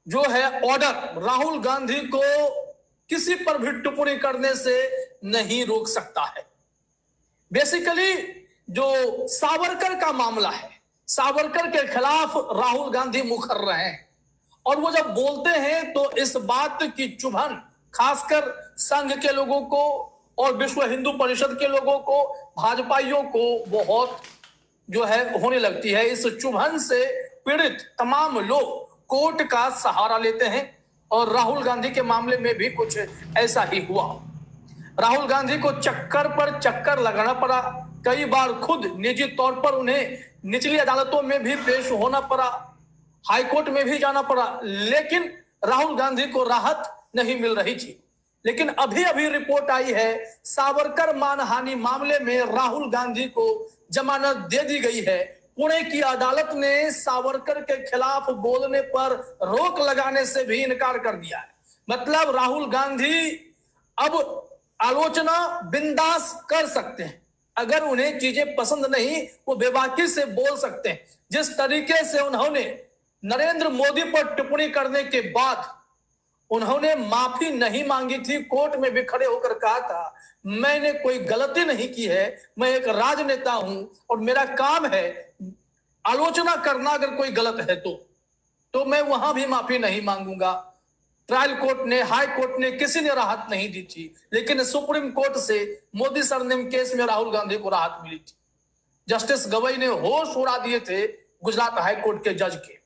जो है ऑर्डर राहुल गांधी को किसी पर भी टिप्पणी करने से नहीं रोक सकता है। बेसिकली जो सावरकर का मामला है, सावरकर के खिलाफ राहुल गांधी मुखर रहे हैं और वो जब बोलते हैं तो इस बात की चुभन खासकर संघ के लोगों को और विश्व हिंदू परिषद के लोगों को, भाजपाइयों को बहुत जो है होने लगती है। इस चुभन से पीड़ित तमाम लोग कोर्ट का सहारा लेते हैं और राहुल गांधी के मामले में भी कुछ ऐसा ही हुआ। राहुल गांधी को चक्कर पर चक्कर लगाना पड़ा, कई बार खुद निजी तौर पर उन्हें निचली अदालतों में भी पेश होना पड़ा, हाईकोर्ट में भी जाना पड़ा, लेकिन राहुल गांधी को राहत नहीं मिल रही थी। लेकिन अभी अभी रिपोर्ट आई है सावरकर मानहानि मामले में राहुल गांधी को जमानत दे दी गई है। पुणे की अदालत ने सावरकर के खिलाफ बोलने पर रोक लगाने से भी इनकार कर दिया है। मतलब राहुल गांधी अब आलोचना बिंदास कर सकते हैं, अगर उन्हें चीजें पसंद नहीं वो बेबाकी से बोल सकते हैं। जिस तरीके से उन्होंने नरेंद्र मोदी पर टिप्पणी करने के बाद उन्होंने माफी नहीं मांगी थी, कोर्ट में भी खड़े होकर कहा था मैंने कोई गलती नहीं की है, मैं एक राजनेता हूं और मेरा काम है आलोचना करना, अगर कोई गलत है तो मैं वहां भी माफी नहीं मांगूंगा। ट्रायल कोर्ट ने, हाई कोर्ट ने, किसी ने राहत नहीं दी थी, लेकिन सुप्रीम कोर्ट से मोदी सरनेम केस में राहुल गांधी को राहत मिली थी। जस्टिस गवई ने होश उड़ा दिए थे गुजरात हाई कोर्ट के जज के।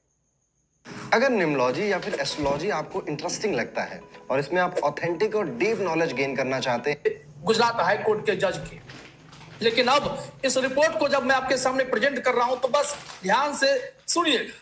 अगर निम्नोलॉजी या फिर एस्ट्रोलॉजी आपको इंटरेस्टिंग लगता है और इसमें आप ऑथेंटिक और डीप नॉलेज गेन करना चाहते हैं, गुजरात हाई कोर्ट के जज के। लेकिन अब इस रिपोर्ट को जब मैं आपके सामने प्रेजेंट कर रहा हूं तो बस ध्यान से सुनिएगा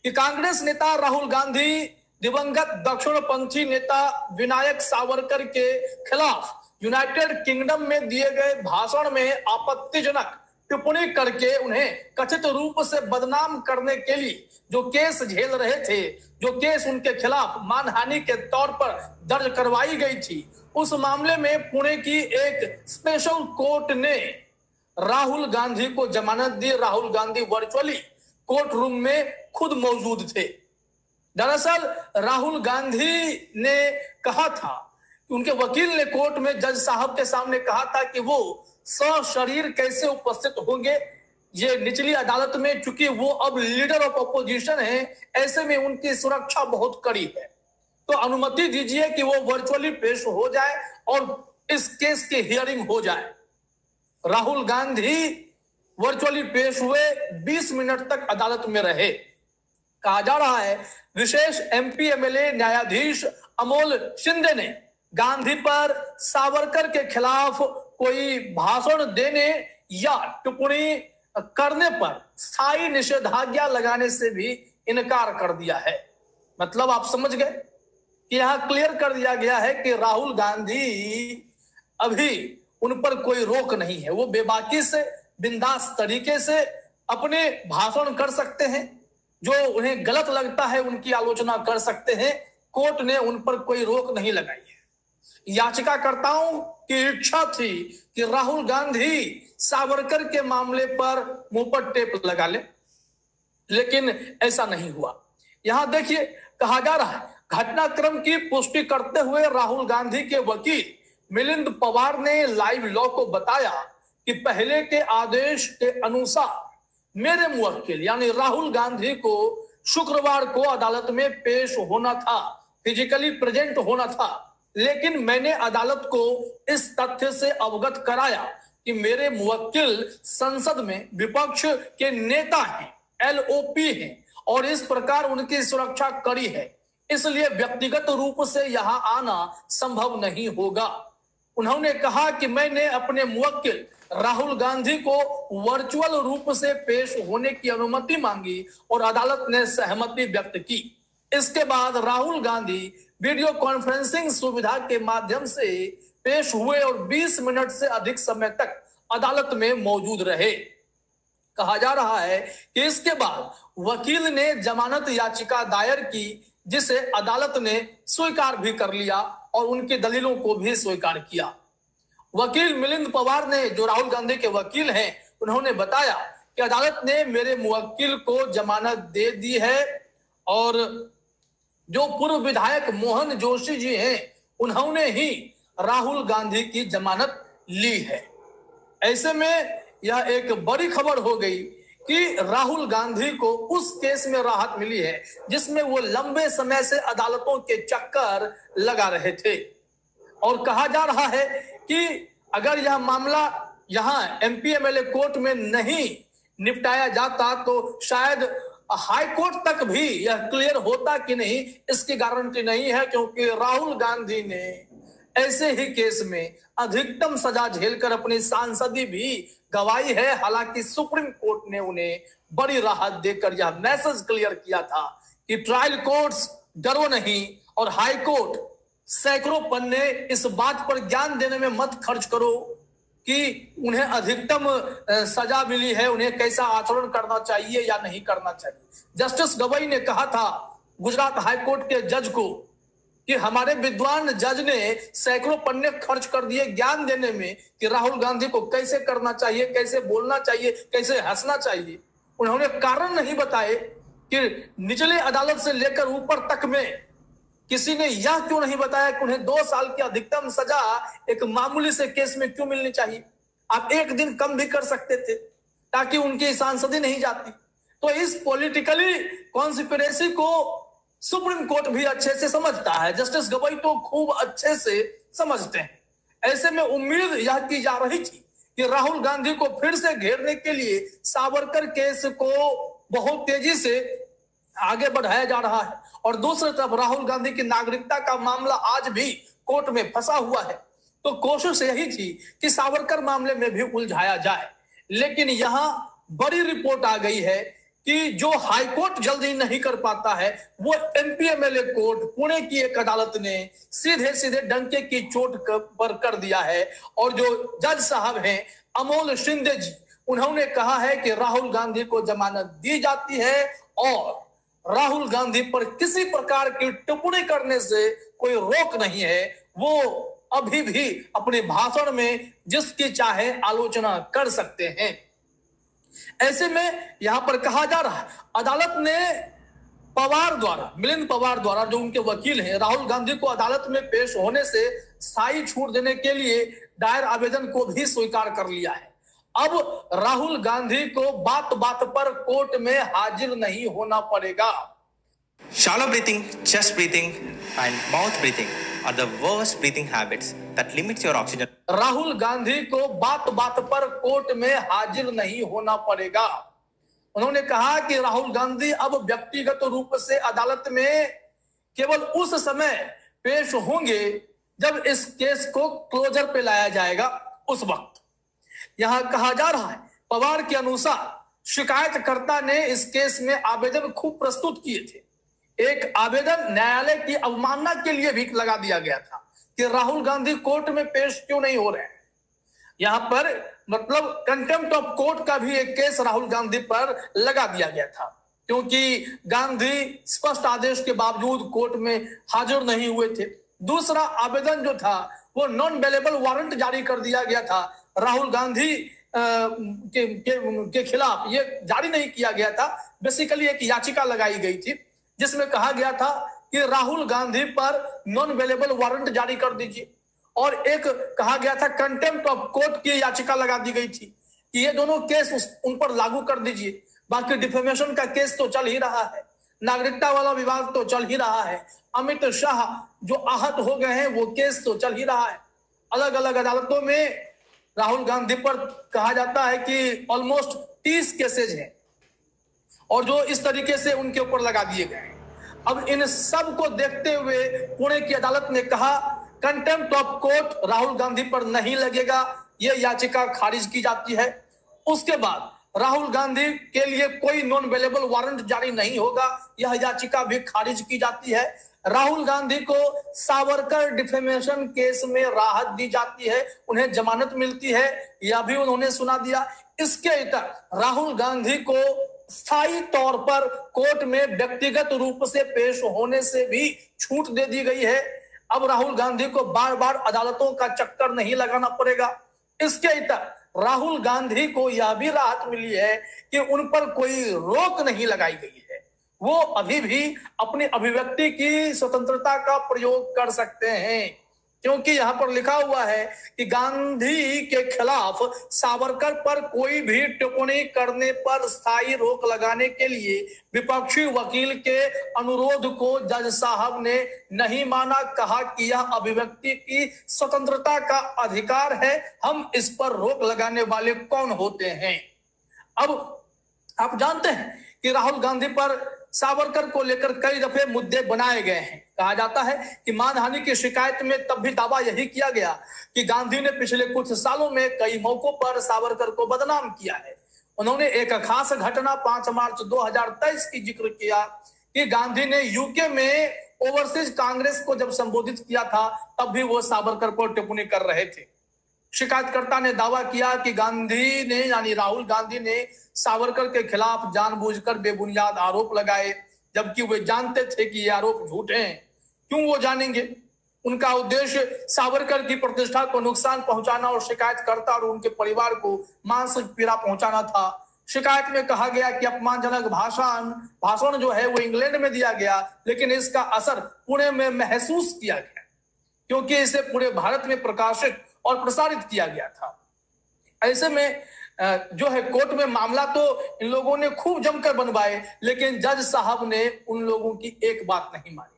कि कांग्रेस नेता राहुल गांधी दिवंगत दक्षिणपंथी नेता विनायक सावरकर के खिलाफ यूनाइटेड किंगडम में दिए गए भाषण में आपत्तिजनक टिप्पणी करके उन्हें कथित रूप से बदनाम करने के लिए जो केस झेल रहे थे, जो केस उनके खिलाफ मानहानि के तौर पर दर्ज करवाई गई थी, उस मामले में पुणे की एक स्पेशल कोर्ट ने राहुल गांधी को जमानत दी। Rahul Gandhi virtually court room में खुद मौजूद थे। दरअसल राहुल गांधी ने कहा था कि उनके वकील ने कोर्ट में जज साहब के सामने कहा था कि वो सशरीर कैसे उपस्थित होंगे, ये निचली अदालत में, चूंकि वो अब लीडर ऑफ अपोजिशन है, ऐसे में उनकी सुरक्षा बहुत कड़ी है, तो अनुमति दीजिए कि वो वर्चुअली पेश हो जाए और इस केस की हियरिंग हो जाए। राहुल गांधी वर्चुअली पेश हुए, 20 मिनट तक अदालत में रहे। कहा जा रहा है विशेष एमपी एमएलए न्यायाधीश अमोल शिंदे ने गांधी पर सावरकर के खिलाफ कोई भाषण देने या टिप्पणी करने पर स्थायी निषेधाज्ञा लगाने से भी इनकार कर दिया है। मतलब आप समझ गए कि यहां क्लियर कर दिया गया है कि राहुल गांधी अभी उन पर कोई रोक नहीं है, वो बेबाकी से बिंदास तरीके से अपने भाषण कर सकते हैं, जो उन्हें गलत लगता है उनकी आलोचना कर सकते हैं। कोर्ट ने उन पर कोई रोक नहीं लगाई है। याचिकाकर्ताओं की इच्छा थी कि राहुल गांधी सावरकर के मामले पर मुंह पर टेप लगा ले, लेकिन ऐसा नहीं हुआ। यहां देखिए कहा जा रहा है घटनाक्रम की पुष्टि करते हुए राहुल गांधी के वकील मिलिंद पवार ने लाइव लॉ को बताया कि पहले के आदेश के अनुसार मेरे मुवक्किल यानी राहुल गांधी को शुक्रवार को अदालत में पेश होना था, फिजिकली प्रेजेंट होना था, लेकिन मैंने अदालत को इस तथ्य से अवगत कराया कि मेरे मुवक्किल संसद में विपक्ष के नेता हैं, एलओपी हैं और इस प्रकार उनकी सुरक्षा कड़ी है, इसलिए व्यक्तिगत रूप से यहां आना संभव नहीं होगा। उन्होंने कहा कि मैंने अपने मुवक्किल राहुल गांधी को वर्चुअल रूप से पेश होने की अनुमति मांगी और अदालत ने सहमति व्यक्त की। इसके बाद राहुल गांधी वीडियो कॉन्फ्रेंसिंग सुविधा के माध्यम से पेश हुए और 20 मिनट से अधिक समय तक अदालत में मौजूद रहे। कहा जा रहा है कि इसके बाद वकील ने जमानत याचिका दायर की, जिसे अदालत ने स्वीकार भी कर लिया और उनकी दलीलों को भी स्वीकार किया। वकील मिलिंद पवार ने, जो राहुल गांधी के वकील हैं, उन्होंने बताया कि अदालत ने मेरे मुवक्किल को जमानत दे दी है और जो पूर्व विधायक मोहन जोशी जी हैं, उन्होंने ही राहुल गांधी की जमानत ली है। ऐसे में यह एक बड़ी खबर हो गई कि राहुल गांधी को उस केस में राहत मिली है जिसमें वो लंबे समय से अदालतों के चक्कर लगा रहे थे। और कहा जा रहा है कि अगर यह मामला यहां एमपी एमएलए कोर्ट में नहीं निपटाया जाता तो शायद हाई कोर्ट तक भी यह क्लियर होता कि नहीं, इसकी गारंटी नहीं है, क्योंकि राहुल गांधी ने ऐसे ही केस में अधिकतम सजा झेलकर अपनी सांसदी भी गवाई है। हालांकि सुप्रीम कोर्ट ने उन्हें बड़ी राहत देकर यह मैसेज क्लियर किया था कि ट्रायल कोर्ट्स डरो नहीं, और हाई कोर्ट सैकड़ों पन्ने इस बात पर ज्ञान देने में मत खर्च करो कि उन्हें अधिकतम सजा मिली है, उन्हें कैसा आचरण करना चाहिए या नहीं करना चाहिए। जस्टिस गवई ने कहा था गुजरात हाई कोर्ट के जज को कि हमारे विद्वान जज ने सैकड़ों पन्ने खर्च कर दिए ज्ञान देने में कि राहुल गांधी को कैसे करना चाहिए, कैसे बोलना चाहिए, कैसे हंसना चाहिए। उन्होंने कारण नहीं बताए कि निचले अदालत से लेकर ऊपर तक में किसी ने यह क्यों नहीं बताया कि उन्हें 2 साल की अधिकतम सजा एक मामूली से केस में क्यों मिलनी चाहिए। आप एक दिन कम भी कर सकते थे ताकि उनकी सांसदी नहीं जाती। तो इस पॉलिटिकली कॉन्स्पिरेसी को सुप्रीम कोर्ट भी अच्छे से समझता है, जस्टिस गवई तो खूब अच्छे से समझते हैं। ऐसे में उम्मीद यह की जा रही थी कि राहुल गांधी को फिर से घेरने के लिए सावरकर केस को बहुत तेजी से आगे बढ़ाया जा रहा है, और दूसरी तरफ राहुल गांधी की नागरिकता का मामला आज भी कोर्ट में फंसा हुआ है। तो कोशिश यही थी कि सावरकर मामले में भी उलझाया जाए, लेकिन यहां बड़ी रिपोर्ट आ गई है कि जो हाई कोर्ट जल्दी नहीं कर पाता है वो एमपी एमएलए कोर्ट पुणे की एक अदालत ने सीधे सीधे डंके की चोट पर कर दिया है। और जो जज साहब हैं अमोल शिंदे जी, उन्होंने कहा है कि राहुल गांधी को जमानत दी जाती है और राहुल गांधी पर किसी प्रकार की टिप्पणी करने से कोई रोक नहीं है। वो अभी भी अपने भाषण में जिसकी चाहे आलोचना कर सकते हैं। ऐसे में यहां पर कहा जा रहा है अदालत ने पवार द्वारा, मिलिंद पवार द्वारा, जो उनके वकील हैं, राहुल गांधी को अदालत में पेश होने से स्थायी छूट देने के लिए दायर आवेदन को भी स्वीकार कर लिया है। अब राहुल गांधी को बात बात पर कोर्ट में हाजिर नहीं होना पड़ेगा। Shallow breathing, chest breathing and mouth breathing are the worst breathing habits that limits your oxygen. Rahul Gandhi को बात बात पर कोर्ट में हाजिर नहीं होना पड़ेगा। उन्होंने कहा कि राहुल गांधी अब व्यक्तिगत रूप से अदालत में केवल उस समय पेश होंगे जब इस केस को क्लोजर पे लाया जाएगा, उस वक्त। यहां कहा जा रहा है पवार के अनुसार शिकायतकर्ता ने इस केस में आवेदन खूब प्रस्तुत किए थे। एक आवेदन न्यायालय की अवमानना के लिए भी लगा दिया गया था कि राहुल गांधी कोर्ट में पेश क्यों नहीं हो रहे हैं। यहां पर मतलब कंटेम्प्ट ऑफ कोर्ट का भी एक केस राहुल गांधी पर लगा दिया गया था, क्योंकि गांधी स्पष्ट आदेश के बावजूद कोर्ट में हाजिर नहीं हुए थे। दूसरा आवेदन जो था वो नॉन बेलेबल वारंट जारी कर दिया गया था, राहुल गांधी के खिलाफ ये जारी नहीं किया गया था। बेसिकली एक याचिका लगाई गई थी जिसमें कहा गया था कि राहुल गांधी पर नॉन अवेलेबल वारंट जारी कर दीजिए, और एक कहा गया था कंटेम्प्ट ऑफ कोर्ट की याचिका लगा दी गई थी कि ये दोनों केस उन पर लागू कर दीजिए। बाकी डिफेमेशन का केस तो चल ही रहा है, नागरिकता वाला विवाद तो चल ही रहा है, अमित शाह जो आहत हो गए हैं वो केस तो चल ही रहा है। अलग अलग अदालतों में राहुल गांधी पर कहा जाता है कि ऑलमोस्ट 30 केसेज हैं और जो इस तरीके से उनके ऊपर लगा दिए गए हैं। अब इन सब को देखते हुए पुणे की अदालत ने कहा contempt of court Rahul Gandhi पर नहीं लगेगा, यह याचिका खारिज की जाती है। उसके बाद राहुल गांधी के लिए कोई नॉन अवेलेबल वारंट जारी नहीं होगा, यह याचिका भी खारिज की जाती है। राहुल गांधी को सावरकर डिफेमेशन केस में राहत दी जाती है, उन्हें जमानत मिलती है, यह भी उन्होंने सुना दिया। इसके इतर राहुल गांधी को स्थायी तौर पर कोर्ट में व्यक्तिगत रूप से पेश होने से भी छूट दे दी गई है। अब राहुल गांधी को बार बार अदालतों का चक्कर नहीं लगाना पड़ेगा। इसके इतर राहुल गांधी को यह भी राहत मिली है कि उन पर कोई रोक नहीं लगाई गई है। वो अभी भी अपनी अभिव्यक्ति की स्वतंत्रता का प्रयोग कर सकते हैं, क्योंकि यहां पर लिखा हुआ है कि गांधी के खिलाफ सावरकर पर कोई भी टिप्पणी करने पर स्थायी रोक लगाने के लिए विपक्षी वकील के अनुरोध को जज साहब ने नहीं माना। कहा कि यह अभिव्यक्ति की स्वतंत्रता का अधिकार है, हम इस पर रोक लगाने वाले कौन होते हैं। अब आप जानते हैं कि राहुल गांधी पर सावरकर को लेकर कई दफे मुद्दे बनाए गए हैं। कहा जाता है कि मानहानि की शिकायत में तब भी दावा यही किया गया कि गांधी ने पिछले कुछ सालों में कई मौकों पर सावरकर को बदनाम किया है। उन्होंने एक खास घटना 5 मार्च 2023 की जिक्र किया कि गांधी ने यूके में ओवरसीज कांग्रेस को जब संबोधित किया था तब भी वो सावरकर पर टिप्पणी कर रहे थे। शिकायतकर्ता ने दावा किया कि गांधी ने यानी राहुल गांधी ने सावरकर के खिलाफ जानबूझकर बेबुनियाद आरोप लगाए, जबकि वे जानते थे कि ये आरोप झूठे हैं। क्यों वो जानेंगे? उनका उद्देश्य सावरकर की प्रतिष्ठा को नुकसान पहुंचाना और शिकायतकर्ता और उनके परिवार को मानसिक पीड़ा पहुंचाना था। शिकायत में कहा गया कि अपमानजनक भाषण जो है वो इंग्लैंड में दिया गया, लेकिन इसका असर पुणे में महसूस किया गया, क्योंकि इसे पूरे भारत में प्रकाशित और प्रसारित किया गया था। ऐसे में जो है कोर्ट में मामला तो इन लोगों ने खूब जमकर बनवाए, लेकिन जज साहब ने उन लोगों की एक बात नहीं मानी,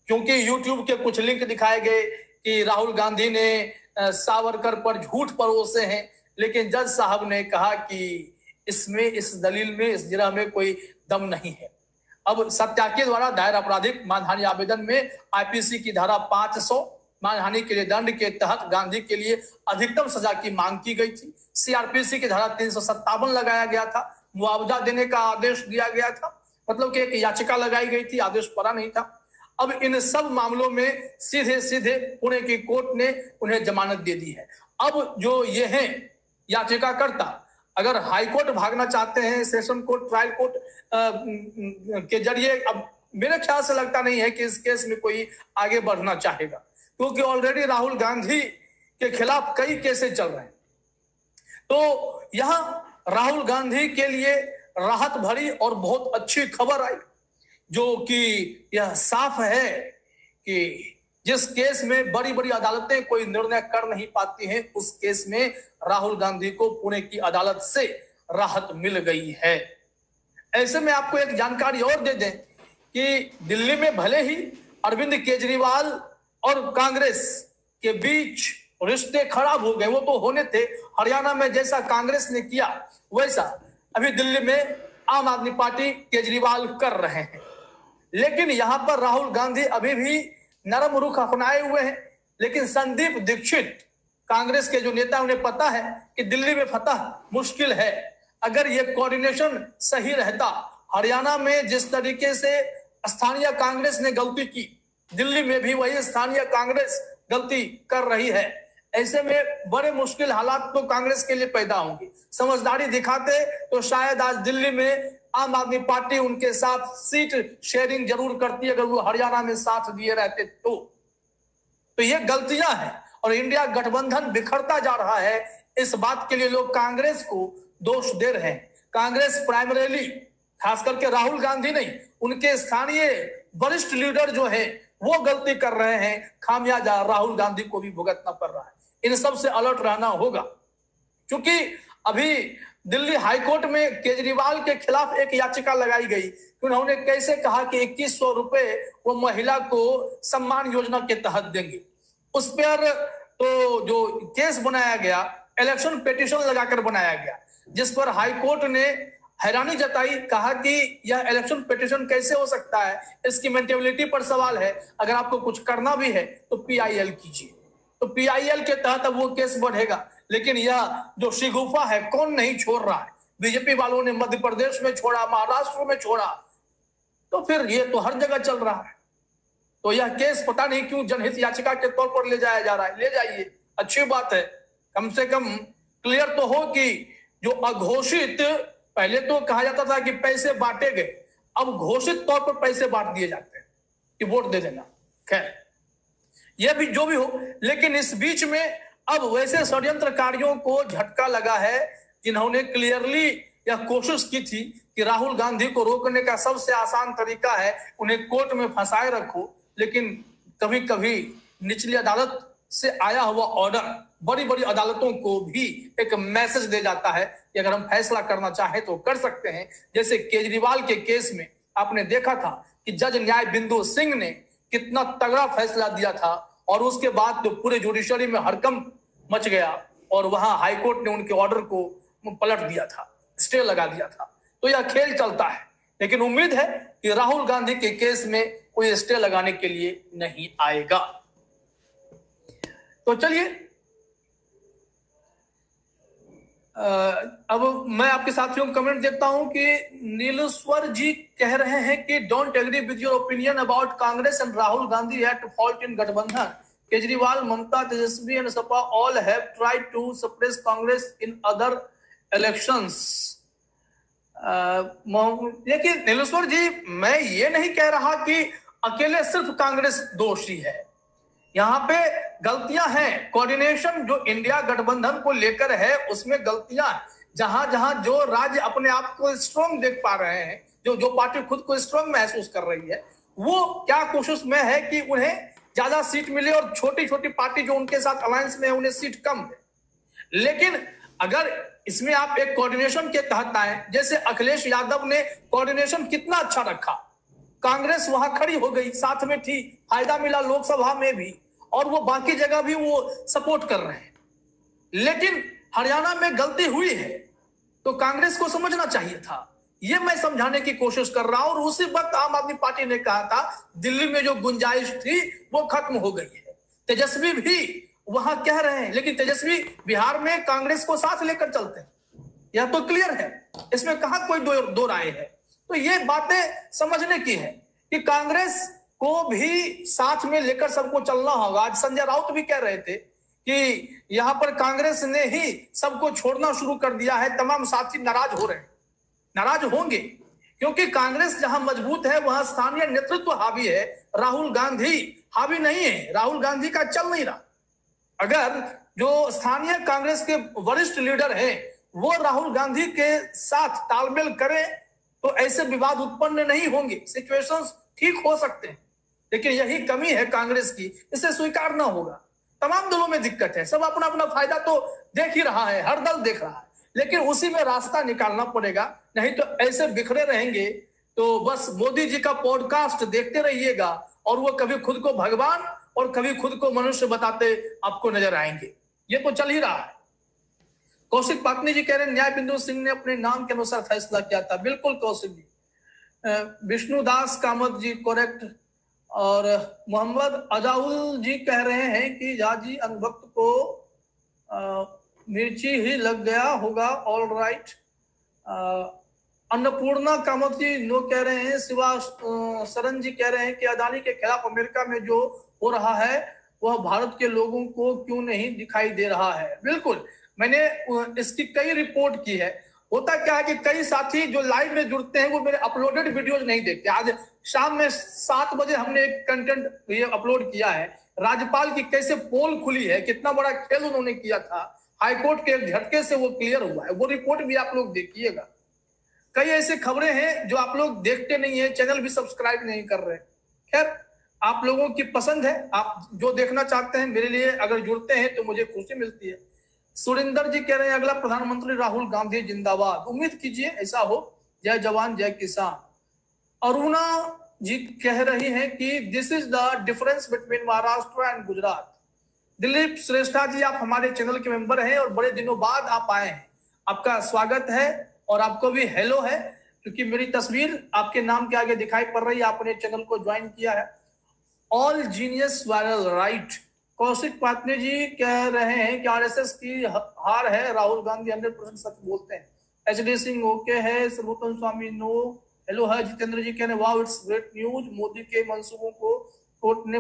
क्योंकि यूट्यूब के कुछ लिंक दिखाए गए कि राहुल गांधी ने सावरकर पर झूठ परोसे हैं, लेकिन जज साहब ने कहा कि इसमें, इस दलील में, इस जिरह में कोई दम नहीं है। अब सत्याकी द्वारा दायर आपराधिक मानहानि आवेदन में आईपीसी की धारा 500 मानहानि के लिए दंड के तहत गांधी के लिए अधिकतम सजा की मांग की गई थी। सीआरपीसी की धारा 357 लगाया गया था, मुआवजा देने का आदेश दिया गया था, मतलब कि एक याचिका लगाई गई थी, आदेश पड़ा नहीं था। अब इन सब मामलों में सीधे सीधे पुणे की कोर्ट ने उन्हें जमानत दे दी है। अब जो ये हैं याचिकाकर्ता, अगर हाईकोर्ट भागना चाहते हैं, सेशन कोर्ट, ट्रायल कोर्ट के जरिए, अब मेरे ख्याल से लगता नहीं है कि इस केस में कोई आगे बढ़ना चाहेगा, क्योंकि ऑलरेडी राहुल गांधी के खिलाफ कई केसेस चल रहे हैं। तो यहां राहुल गांधी के लिए राहत भरी और बहुत अच्छी खबर आई, जो कि यह साफ है कि जिस केस में बड़ी बड़ी अदालतें कोई निर्णय कर नहीं पाती हैं, उस केस में राहुल गांधी को पुणे की अदालत से राहत मिल गई है। ऐसे में आपको एक जानकारी और दे दें कि दिल्ली में भले ही अरविंद केजरीवाल और कांग्रेस के बीच रिश्ते खराब हो गए, वो तो होने थे, हरियाणा में जैसा कांग्रेस ने किया वैसा अभी दिल्ली में आम आदमी पार्टी केजरीवाल कर रहे हैं। लेकिन यहां पर राहुल गांधी अभी भी नरम रुख अपनाए हुए हैं, लेकिन संदीप दीक्षित कांग्रेस के जो नेता, उन्हें पता है कि दिल्ली में फतह मुश्किल है। अगर ये कोऑर्डिनेशन सही रहता, हरियाणा में जिस तरीके से स्थानीय कांग्रेस ने गलती की, दिल्ली में भी वही स्थानीय कांग्रेस गलती कर रही है। ऐसे में बड़े मुश्किल हालात तो कांग्रेस के लिए पैदा होंगे। समझदारी दिखाते तो शायद आज दिल्ली में आम आदमी पार्टी उनके साथ सीट शेयरिंग जरूर करती, अगर वो हरियाणा में साथ दिए रहते तो ये गलतियां हैं और इंडिया गठबंधन बिखरता जा रहा है। इस बात के लिए लोग कांग्रेस को दोष दे रहे हैं। कांग्रेस प्राइमरीली, खास करके राहुल गांधी नहीं, उनके स्थानीय वरिष्ठ लीडर जो है वो गलती कर रहे हैं, खामियाजा राहुल गांधी को भी भुगतना पड़ रहा है। इन सब से अलर्ट रहना होगा, क्योंकि अभी दिल्ली हाईकोर्ट में केजरीवाल के खिलाफ एक याचिका लगाई गई कि उन्होंने कैसे कहा कि 2100 रुपए वो महिला को सम्मान योजना के तहत देंगे। उस पर तो जो केस बनाया गया, इलेक्शन पिटीशन लगाकर बनाया गया, जिस पर हाईकोर्ट ने हैरानी जताई, कहा कि यह इलेक्शन पिटीशन कैसे हो सकता है, इसकी मेंटेबिलिटी पर सवाल है। अगर आपको कुछ करना भी है तो PIL कीजिए, तो PIL के तहत अब वो केस बढ़ेगा। लेकिन यह जो शिगुफा है, कौन नहीं छोड़ रहा है? बीजेपी वालों ने मध्य प्रदेश में छोड़ा, महाराष्ट्र में छोड़ा, तो फिर ये तो हर जगह चल रहा है। तो यह केस पता नहीं क्यों जनहित याचिका के तौर पर ले जाया जा रहा है। ले जाइए, अच्छी बात है, कम से कम क्लियर तो हो कि जो अघोषित, पहले तो कहा जाता था कि पैसे बांटे गए, अब घोषित तौर पर पैसे बांट दिए जाते हैं कि वोट दे देना। खैर, यह भी जो भी हो, लेकिन इस बीच में अब वैसे षड्यंत्रकारियों को झटका लगा है जिन्होंने क्लियरली यह कोशिश की थी कि राहुल गांधी को रोकने का सबसे आसान तरीका है उन्हें कोर्ट में फंसाए रखो, लेकिन कभी कभी निचली अदालत से आया हुआ ऑर्डर बड़ी बड़ी अदालतों को भी एक मैसेज दे जाता है कि अगर हम फैसला करना चाहें तो कर सकते हैं। जैसे केजरीवाल के केस में आपने देखा था कि जज न्याय बिंदु सिंह ने कितना तगड़ा फैसला दिया था, और उसके बाद तो पूरे जुडिशरी में हड़कंप मच गया और वहां हाईकोर्ट ने उनके ऑर्डर को पलट दिया था, स्टे लगा दिया था। तो यह खेल चलता है, लेकिन उम्मीद है कि राहुल गांधी के केस में कोई स्टे लगाने के लिए नहीं आएगा। तो चलिए अब मैं आपके साथियों को कमेंट देखता हूं कि नीलेश्वर जी कह रहे हैं कि don't agree with your opinion about Congress and Rahul Gandhi had to fault in गठबंधन। Kejriwal, Mamata, Tejashwi and Sapa all have tried to suppress Congress in other elections. देखिए नीलेश्वर जी, मैं ये नहीं कह रहा कि अकेले सिर्फ कांग्रेस दोषी है। यहाँ पे गलतियां हैं, कोऑर्डिनेशन जो इंडिया गठबंधन को लेकर है उसमें गलतियां हैं। जहां जहां जो राज्य अपने आप को स्ट्रांग देख पा रहे हैं, जो पार्टी खुद को स्ट्रांग महसूस कर रही है, वो क्या कोशिश में है कि उन्हें ज्यादा सीट मिले, और छोटी छोटी पार्टी जो उनके साथ अलायंस में है उन्हें सीट कम है। लेकिन अगर इसमें आप एक कोऑर्डिनेशन के तहत आए, जैसे अखिलेश यादव ने कोऑर्डिनेशन कितना अच्छा रखा, कांग्रेस वहां खड़ी हो गई, साथ में थी, फायदा मिला लोकसभा में भी, और वो बाकी जगह भी वो सपोर्ट कर रहे हैं। लेकिन हरियाणा में गलती हुई है तो कांग्रेस को समझना चाहिए था, ये मैं समझाने की कोशिश कर रहा हूं। और उसी वक्त आम आदमी पार्टी ने कहा था दिल्ली में जो गुंजाइश थी वो खत्म हो गई है। तेजस्वी भी वहां कह रहे हैं, लेकिन तेजस्वी बिहार में कांग्रेस को साथ लेकर चलते हैं, यह तो क्लियर है, इसमें कहां कोई दो राय है। तो ये बातें समझने की है कि कांग्रेस को भी साथ में लेकर सबको चलना होगा। आज संजय राउत भी कह रहे थे कि यहां पर कांग्रेस ने ही सबको छोड़ना शुरू कर दिया है, तमाम साथी नाराज हो रहे हैं, नाराज होंगे, क्योंकि कांग्रेस जहां मजबूत है वहां स्थानीय नेतृत्व हावी है, राहुल गांधी हावी नहीं है, राहुल गांधी का चल नहीं रहा। अगर जो स्थानीय कांग्रेस के वरिष्ठ लीडर हैं वो राहुल गांधी के साथ तालमेल करें तो ऐसे विवाद उत्पन्न नहीं होंगे, सिचुएशंस ठीक हो सकते हैं। लेकिन यही कमी है कांग्रेस की, इसे स्वीकारना होगा। तमाम दलों में दिक्कत है, सब अपना अपना फायदा तो देख ही रहा है, हर दल देख रहा है, लेकिन उसी में रास्ता निकालना पड़ेगा, नहीं तो ऐसे बिखरे रहेंगे तो बस मोदी जी का पॉडकास्ट देखते रहिएगा और वो कभी खुद को भगवान और कभी खुद को मनुष्य बताते आपको नजर आएंगे। ये तो चल ही रहा है। कौशिक पाटनी जी कह रहे हैं न्याय बिंदु सिंह ने अपने नाम के अनुसार फैसला किया था। बिल्कुल कौशिक जी। विष्णुदास कामत जी करेक्ट। और मोहम्मद अजाउल जी कह रहे हैं कि जाजी अनुभक्त को मिर्ची ही लग गया होगा, ऑल राइट। अन्नपूर्णा कामत जी नो कह रहे हैं। शिवा सरन जी कह रहे हैं कि अदानी के खिलाफ अमेरिका में जो हो रहा है वह भारत के लोगों को क्यों नहीं दिखाई दे रहा है। बिल्कुल, मैंने इसकी कई रिपोर्ट की है। होता क्या है कि कई साथी जो लाइव में जुड़ते हैं वो मेरे अपलोडेड वीडियोज नहीं देखते। आज शाम में 7 बजे हमने एक कंटेंट ये अपलोड किया है, राज्यपाल की कैसे पोल खुली है, कितना बड़ा खेल उन्होंने किया था, हाईकोर्ट के झटके से वो क्लियर हुआ है, वो रिपोर्ट भी आप लोग देखिएगा। कई ऐसे खबरें हैं जो आप लोग देखते नहीं है, चैनल भी सब्सक्राइब नहीं कर रहे। खैर, आप लोगों की पसंद है, आप जो देखना चाहते हैं मेरे लिए अगर जुड़ते हैं तो मुझे खुशी मिलती है। सुरेंद्र जी कह रहे हैं अगला प्रधानमंत्री राहुल गांधी जिंदाबाद। उम्मीद कीजिए ऐसा हो। जय जवान जय किसान। अरुणा जी कह रही हैं कि this is the difference between Maharashtra and Gujarat. Dilip Shrestha ji, आप हमारे चैनल के मेंबर हैं और बड़े दिनों बाद आप आए हैं, आपका स्वागत है और आपको भी हेलो है, क्योंकि मेरी तस्वीर आपके नाम के आगे दिखाई पड़ रही है, आपने चैनल को ज्वाइन किया है। All genius viral right. Kaushik Patni ji कह रहे हैं कि आरएसएस की हार है, राहुल गांधी 100% सच बोलते हैं। एचडी सिंह ओके है। सर्वोत्तम स्वामी नो हेलो है। जितेंद्र जी कह रहे हैं wow it's great news, Modi के मंसूबों को कोर्ट ने